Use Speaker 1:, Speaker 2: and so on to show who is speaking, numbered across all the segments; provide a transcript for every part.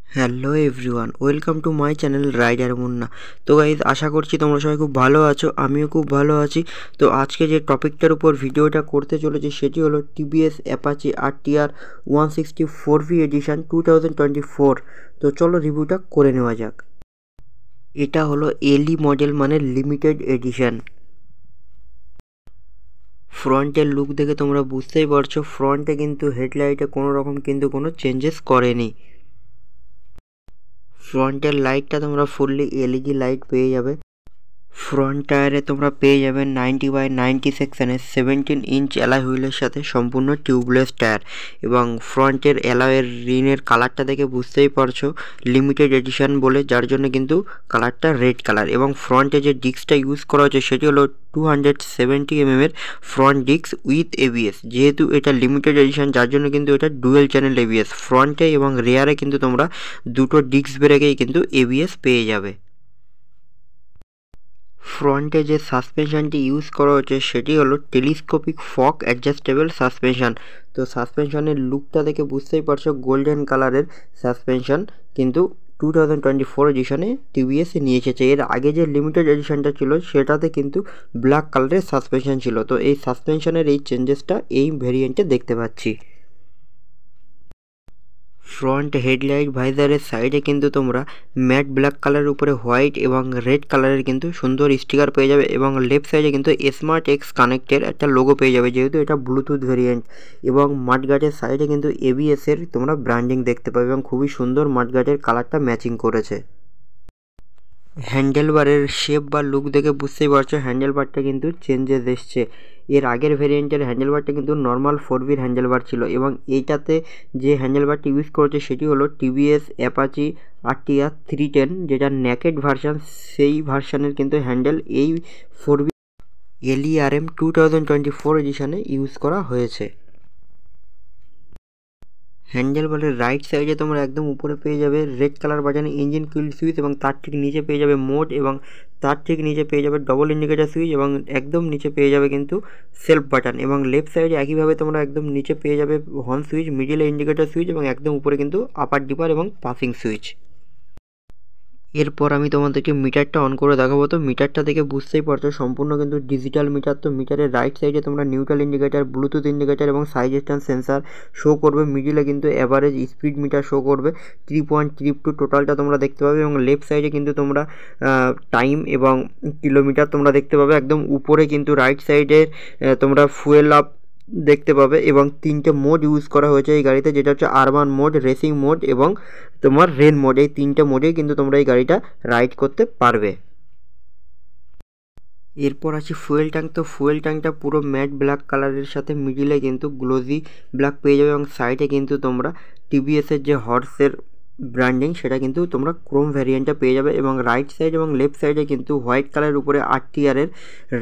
Speaker 1: Hello everyone, welcome to my channel rider Munna. তো guys, আশা করছি তোমরা সবাই খুব ভালো আছো, আমিও খুব ভালো আছি। তো আজকে যে টপিকটার উপর ভিডিওটা করতে চলেছি সেটি হলো TVS Apache RTR 160 4V addition 2024। তো চলো রিভিউটা করে নেওয়া যাক। এটা হলো এলই মডেল, মানে লিমিটেড এডিশন। ফ্রন্টের লুক দেখে তোমরা বুঝতেই পারছো, ফ্রন্টে কিন্তু হেডলাইটে কোনো রকম কিন্তু কোনো চেঞ্জেস করেনি। ফ্রন্টের লাইটটা তোমরা ফুললি এলইডি লাইট পেয়ে যাবে। ফ্রন্ট টায়ারে তোমরা পেয়ে যাবে 90/90 সেকশনের 17 ইঞ্চ অ্যালয় হুইলের সাথে সম্পূর্ণ টিউবলেস টায়ার। এবং ফ্রন্টের অ্যালয়ের রিনের কালারটা দেখে বুঝতেই পারছো লিমিটেড এডিশন বলে, যার জন্য কিন্তু কালারটা রেড কালার। এবং ফ্রন্টে যে ডিস্কটা ইউজ করা হচ্ছে সেটি হলো 270 mm এর ফ্রন্ট ডিস্ক উইথ ABS। যেহেতু এটা লিমিটেড এডিশন, যার জন্য কিন্তু এটা ডুয়েল চ্যানেল ABS। ফ্রন্টে এবং রেয়ারে কিন্তু তোমরা দুটো ডিস্ক ব্রেকেই কিন্তু ABS পেয়ে যাবে। ফ্রন্টে যে সাসপেনশনটি ইউজ করা হচ্ছে সেটি হলো টেলিস্কোপিক ফক অ্যাডজাস্টেবল সাসপেনশন। তো সাসপেনশনের লুকটা দেখে বুঝতেই পারছো গোল্ডেন কালারের সাসপেনশন কিন্তু 2024 এডিশনে টিভিএস নিয়ে এসেছে। এর আগে যে লিমিটেড এডিশনটা ছিল সেটাতে কিন্তু ব্ল্যাক কালারের সাসপেনশন ছিল। তো এই সাসপেনশনের এই চেঞ্জেসটা এই ভেরিয়েন্টে দেখতে পাচ্ছি। ফ্রন্ট হেডলাইট ভাইজারের সাইডে কিন্তু তোমরা ম্যাট ব্ল্যাক কালারের উপরে হোয়াইট এবং রেড কালারের কিন্তু সুন্দর স্টিকার পেয়ে যাবে। এবং লেফট সাইডে কিন্তু স্মার্ট এক্স কানেক্টের একটা লোগো পেয়ে যাবে, যেহেতু এটা ব্লুটুথ ভেরিয়েন্ট। এবং মাডগার্ডের সাইডে কিন্তু ABS এর তোমরা ব্র্যান্ডিং দেখতে পাবে এবং খুবই সুন্দর মাডগার্ডের কালারটা ম্যাচিং করেছে। হ্যান্ডেলবারের শেপ বা লুক দেখে বুঝতেই পারছো হ্যান্ডেলবারটা কিন্তু চেঞ্জেস এসছে। এর আগের ভেরিয়েন্টের হ্যান্ডেলবারটা কিন্তু নর্মাল 4Vর হ্যান্ডেলবার ছিল, এবং এইটাতে যে হ্যান্ডেলবারটি ইউজ করেছে সেটি হলো টিভিএস অ্যাপাচি RTR 310, যেটা নেকেড ভার্সান। সেই ভার্সানের কিন্তু হ্যান্ডেল এই 4V LERM 2024 এডিশনে ইউজ করা হয়েছে। হ্যান্ডেলবারের রাইট সাইডে তোমরা একদম উপরে পেয়ে যাবে রেড কালার বাজানো ইঞ্জিন কিল সুইচ, এবং তার ঠিক নিচে পেয়ে যাবে মোড, এবং তার ঠিক নিচে পেয়ে যাবে ডবল ইন্ডিকেটার সুইচ, এবং একদম নিচে পেয়ে যাবে কিন্তু সেলফ বাটন। এবং লেফট সাইডে একইভাবে তোমরা একদম নিচে পেয়ে যাবে হর্ন সুইচ, মিডিলে ইন্ডিকেটার সুইচ, এবং একদম উপরে কিন্তু আপার ডিপার এবং পাসিং সুইচ। এরপর আমি তোমাদেরকে মিটারটা অন করে দেখাবো। তো মিটারটা দেখে বুঝতেই পারছো সম্পূর্ণ কিন্তু ডিজিটাল মিটার। তো মিটারের রাইট সাইডে তোমরা নিউট্রাল ইন্ডিকেটার, ব্লুটুথ ইন্ডিকেটার এবং সাইজ স্ট্যান্ড সেন্সার শো করবে। মিডিলে কিন্তু অ্যাভারেজ স্পিড মিটার শো করবে 3.32 টোটালটা তোমরা দেখতে পাবে। এবং লেফট সাইডে কিন্তু তোমরা টাইম এবং কিলোমিটার তোমরা দেখতে পাবে। একদম উপরে কিন্তু রাইট সাইডে তোমরা ফুয়েল আপ দেখতে পাবে। এবং তিনটে মোড ইউজ করা হয়েছে এই গাড়িতে, যেটা হচ্ছে আরবান মোড, রেসিং মোড এবং তোমার রেন মোড। এই তিনটে মোডেই কিন্তু তোমরা এই গাড়িটা রাইড করতে পারবে। এরপর আছে ফুয়েল ট্যাঙ্ক। তো ফুয়েল ট্যাঙ্কটা পুরো ম্যাট ব্ল্যাক কালারের সাথে মিডিলে কিন্তু গ্লোজি ব্ল্যাক পেয়ে যাবে, এবং সাইডে কিন্তু তোমরা টিভিএসের যে হর্সের ব্র্যান্ডিং সেটা কিন্তু তোমরা ক্রোম ভ্যারিয়েন্টটা পেয়ে যাবে। এবং রাইট সাইড এবং লেফট সাইডে কিন্তু হোয়াইট কালারের উপরে RTRের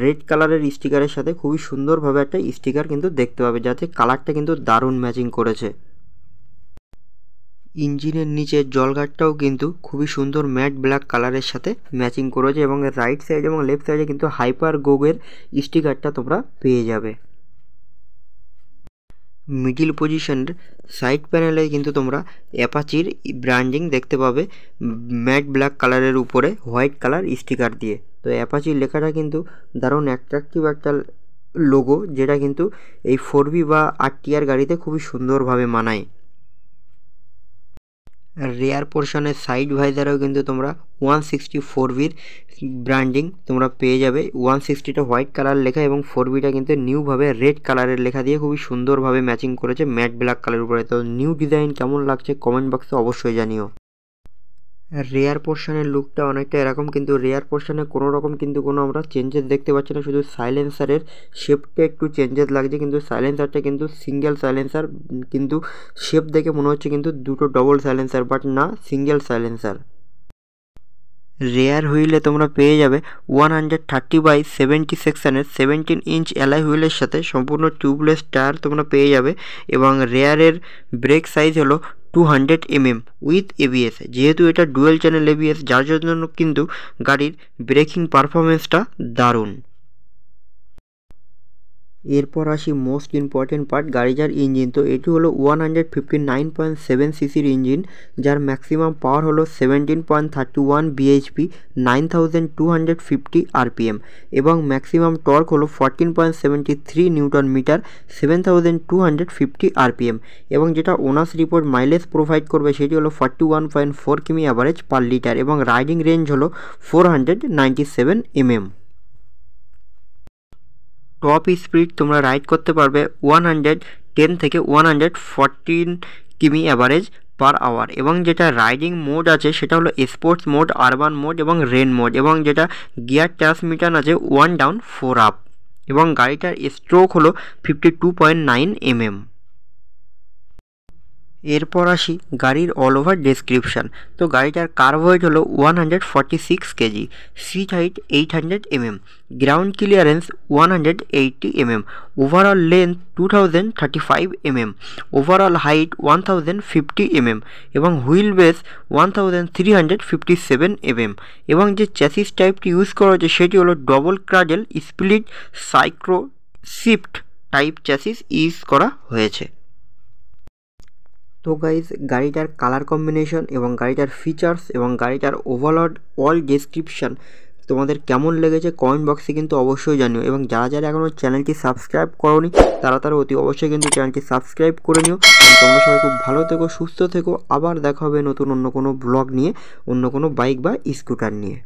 Speaker 1: রেড কালারের স্টিকারের সাথে খুবই সুন্দরভাবে একটা স্টিকার কিন্তু দেখতে পাবে, যাতে কালারটা কিন্তু দারুণ ম্যাচিং করেছে। ইঞ্জিনের নিচে জলগার্ডটাও কিন্তু খুবই সুন্দর ম্যাট ব্ল্যাক কালারের সাথে ম্যাচিং করেছে। এবং রাইট সাইড এবং লেফট সাইডে কিন্তু হাইপার গোগের স্টিকারটা তোমরা পেয়ে যাবে। মিডিল পজিশনের সাইড প্যানেলে কিন্তু তোমরা অ্যাপাচির ব্র্যান্ডিং দেখতে পাবে ম্যাট ব্ল্যাক কালারের উপরে হোয়াইট কালার স্টিকার দিয়ে। তো অ্যাপাচির লেখাটা কিন্তু দারুণ অ্যাট্রাকটিভ একটা লোগো, যেটা কিন্তু এই 4V বা RTR গাড়িতে খুবই সুন্দরভাবে মানায়। রেয়ার পোর্শনের সাইড ভাইজারেও কিন্তু তোমরা 164Vর ব্র্যান্ডিং তোমরা পেয়ে যাবে। 160টা হোয়াইট কালার লেখা এবং 4Vটা কিন্তু নিউভাবে রেড কালারের লেখা দিয়ে খুবই সুন্দরভাবে ম্যাচিং করেছে ম্যাট ব্ল্যাক কালারের উপরে। তো নিউ ডিজাইন কেমন লাগছে কমেন্ট বক্সে অবশ্যই জানিও। রেয়ার পোর্শনের লুকটা অনেকটা এরকম, কিন্তু রেয়ার পোর্শনে কোনো রকম কিন্তু কোনো আমরা চেঞ্জেস দেখতে পাচ্ছি না, শুধু সাইলেন্সারের শেপটা একটু চেঞ্জেস লাগছে। কিন্তু সাইলেন্সারটা কিন্তু সিঙ্গেল সাইলেন্সার, কিন্তু শেপ দেখে মনে হচ্ছে কিন্তু দুটো ডবল সাইলেন্সার, বাট না, সিঙ্গেল সাইলেন্সার। রেয়ার হুইলে তোমরা পেয়ে যাবে 130/70 সেকশনের 17 ইঞ্চ অ্যালয় হুইলের সাথে সম্পূর্ণ টিউবলেস টায়ার তোমরা পেয়ে যাবে। এবং রেয়ারের ব্রেক সাইজ হলো 200 mm উইথ ABS। যেহেতু এটা ডুয়েল চ্যানেল ABS, যার জন্য কিন্তু গাড়ির ব্রেকিং পারফরমেন্সটা দারুণ। এরপর আসি মোস্ট ইম্পর্টেন্ট পার্ট, গাড়িটার ইঞ্জিন। তো এটি হলো 159.7 সিসির ইঞ্জিন, যার ম্যাক্সিমাম পাওয়ার হলো 17.31 বিএইচপি, 9250 আরপিএম, এবং ম্যাক্সিমাম টর্ক হলো 14.73 নিউটন মিটার, 7250 আরপিএম, এবং যেটা ওনার্স রিপোর্ট মাইলেজ প্রোভাইড করবে সেটি হলো 41.4 কিমি অ্যাভারেজ পার লিটার, এবং রাইডিং রেঞ্জ হলো 497 mm। টপ স্পিড তোমরা রাইড করতে পারবে 110 থেকে 114 কিমি অ্যাভারেজ পার আওয়ার, এবং যেটা রাইডিং মোড আছে সেটা হলো স্পোর্টস মোড, আরবান মোড এবং রেন মোড, এবং যেটা গিয়ার ট্রান্সমিশন আছে 1 ডাউন 4 আপ, এবং গাড়িটার স্ট্রোক হলো 52.9 mm। এরপর আসি গাড়ির অল ওভার ডেসক্রিপশান। তো গাড়িটার কার্ভ ওয়েট হলো 146 KG, seat height 800 mm, ground clearance 180 mm, overall length 2035 mm, overall height 1050 mm, এবং হুইল বেস 1357 mm, এবং যে চ্যাসিস টাইপটি ইউজ করা হয়েছে সেটি হলো ডবল ক্রাডেল স্প্লিট সাইক্রো শিফট টাইপ চ্যাসিস ইউজ করা হয়েছে। তো গাইজ, গাড়িটার কালার কম্বিনেশন এবং গাড়িটার ফিচার্স এবং গাড়িটার ওভারঅল ডেসক্রিপশান তোমাদের কেমন লেগেছে কমেন্ট বক্সে কিন্তু অবশ্যই জানিও, এবং যারা যারা এখনও চ্যানেলটি সাবস্ক্রাইব করোনি তারা অতি অবশ্যই কিন্তু চ্যানেলটি সাবস্ক্রাইব করে নিও। তোমরা সবাই খুব ভালো থেকো, সুস্থ থেকো, আবার দেখা হবে নতুন অন্য কোনো ব্লগ নিয়ে, অন্য কোনো বাইক বা স্কুটার নিয়ে।